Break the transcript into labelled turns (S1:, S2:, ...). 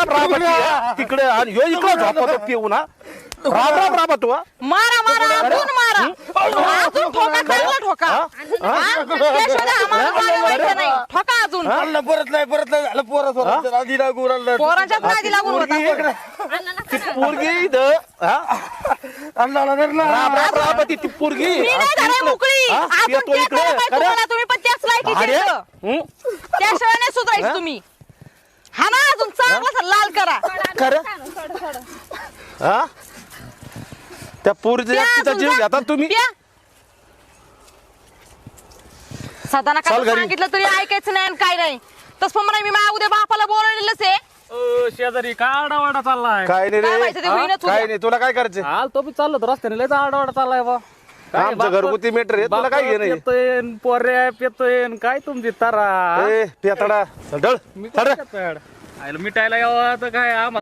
S1: तिकडे आणि ह्यो इकडे झोपतो पिऊन हा राबा तू हा?
S2: मारा मारा अजून मारा अजून ठोका चांगला ठोका हा? त्याशिवाय आम्हाला मारायला व्हायचं नाही. ठोका अजून
S3: परत नाही झालं पोरा आधी लागू राहिलं
S2: पोरांच्याच नादी लागून होता
S1: ती पोरगी इथं राबा ती पोरगी
S2: मी नाही धराय मोकळी
S1: हा?
S2: अजून
S1: येतो
S2: ते
S1: इकडे.
S2: करा माहिती
S1: खरं?
S2: तुम्हाला, तुम्ही पण त्याच लायकीचे
S1: अरे,
S2: आहेत. त्याशिवाय नाही सुधारायचं तुम्ही हा ना अजून चांगला लाल करा
S1: खरं हा त्या पोरीचा
S2: प्या
S1: एकटीचा
S2: अजून
S1: जीव
S2: जा.
S1: घेता तुम्ही
S2: प्या. सदाना
S1: चल
S2: काय
S1: घरी.
S2: सांगितलं तरी ऐकायचं नाही आणि काय नाही तसं म्हणा मी माझ्या उद्या बापाला बोलवलेलंच आहे.
S4: शेजारी काय आडावाडा चाललाय
S1: काय नाही
S2: काय
S1: रे
S2: माहिती ते होईनच
S1: काय
S2: उद्या.
S1: नाही तुला काय करायचं
S4: हाल तो बी चाललो होतो रस्त्याने लयच आडावाडा चाललाय बा
S1: आमचं घरगुती मॅटर आहे तुला काय घेणं आहे?
S4: येतोय पोऱ्या पेतोय काय तुमची तारा
S1: ए पेतडा ढळ
S4: मी मिटायला यावं तर काय आम्हाला